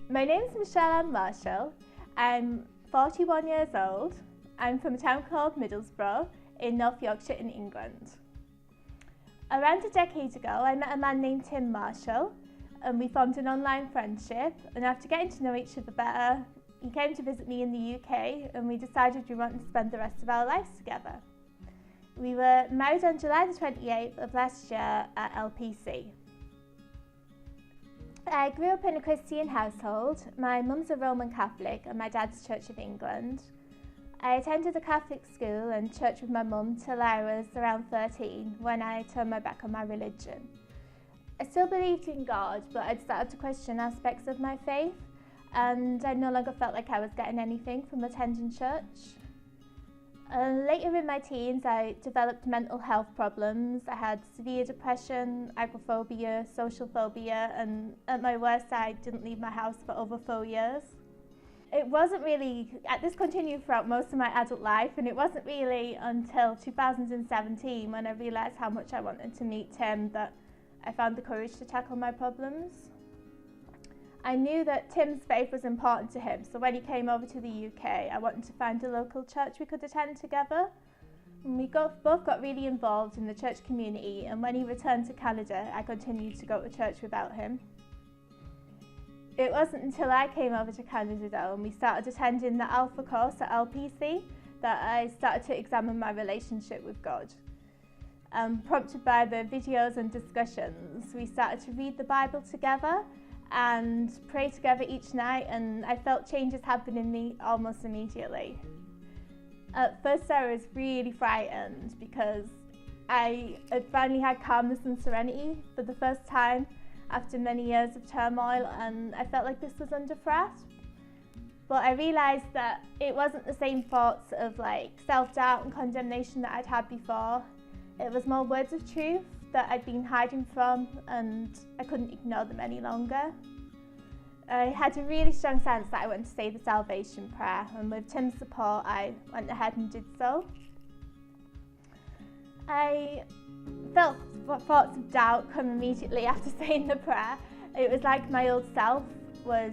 My name is Michelle Ann Marshall. I'm 41 years old. I'm from a town called Middlesbrough in North Yorkshire in England. Around a decade ago, I met a man named Tim Marshall and we formed an online friendship, and after getting to know each other better, he came to visit me in the UK and we decided we wanted to spend the rest of our lives together. We were married on July the 28th of last year at LPC. I grew up in a Christian household. My mum's a Roman Catholic and my dad's Church of England. I attended a Catholic school and church with my mum till I was around 13 when I turned my back on my religion. I still believed in God, but I'd started to question aspects of my faith and I no longer felt like I was getting anything from attending church. Later in my teens, I developed mental health problems. I had severe depression, agoraphobia, social phobia, and at my worst, I didn't leave my house for over 4 years. This continued throughout most of my adult life, and it wasn't really until 2017 when I realised how much I wanted to meet Tim that I found the courage to tackle my problems. I knew that Tim's faith was important to him, so when he came over to the UK, I wanted to find a local church we could attend together. And we both got really involved in the church community, and when he returned to Canada, I continued to go to church without him. It wasn't until I came over to Canada though, and we started attending the Alpha course at LPC, that I started to examine my relationship with God. Prompted by the videos and discussions, we started to read the Bible together and pray together each night, and I felt changes happen in me almost immediately. At first I was really frightened because I had finally had calmness and serenity for the first time after many years of turmoil, and I felt like this was under threat. But I realised that it wasn't the same thoughts of self-doubt and condemnation that I'd had before. It was more words of truth that I'd been hiding from, and I couldn't ignore them any longer. I had a really strong sense that I wanted to say the salvation prayer, and with Tim's support I went ahead and did so. I felt thoughts of doubt come immediately after saying the prayer. It was like my old self was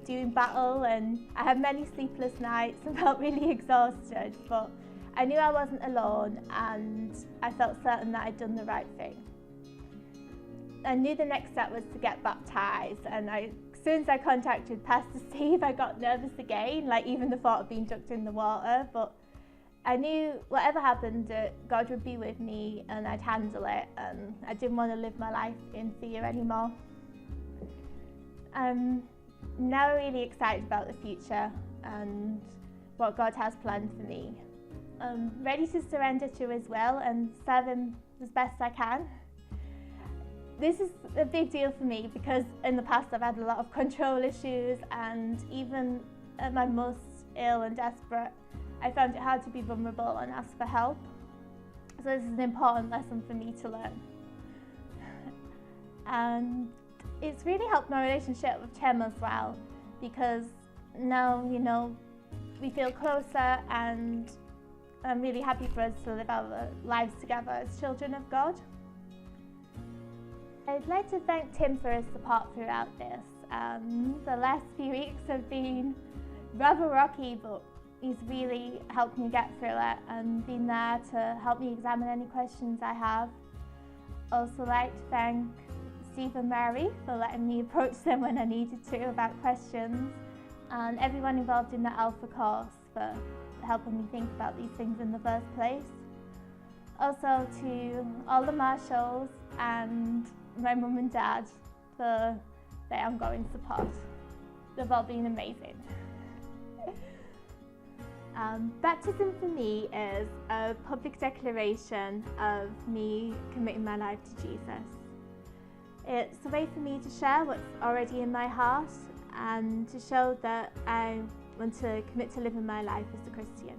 doing battle, and I had many sleepless nights and felt really exhausted, but I knew I wasn't alone and I felt certain that I'd done the right thing. I knew the next step was to get baptised, and as soon as I contacted Pastor Steve, I got nervous again, even the thought of being dunked in the water, but I knew whatever happened, God would be with me and I'd handle it, and I didn't want to live my life in fear anymore. I'm now really excited about the future and what God has planned for me. I'm ready to surrender to His will and serve Him as best I can. This is a big deal for me because in the past I've had a lot of control issues, and even at my most ill and desperate, I found it hard to be vulnerable and ask for help. So this is an important lesson for me to learn. And it's really helped my relationship with Tim as well, because now, we feel closer, and I'm really happy for us to live our lives together as children of God. I'd like to thank Tim for his support throughout this. The last few weeks have been rather rocky, but he's really helped me get through it and been there to help me examine any questions I have. Also like to thank Steve and Mary for letting me approach them when I needed to about questions, and everyone involved in the Alpha course for helping me think about these things in the first place. Also to all the Marshalls and my mum and dad for their ongoing support. They've all been amazing. Baptism for me is a public declaration of me committing my life to Jesus. It's a way for me to share what's already in my heart and to show that I want to commit to living my life as a Christian.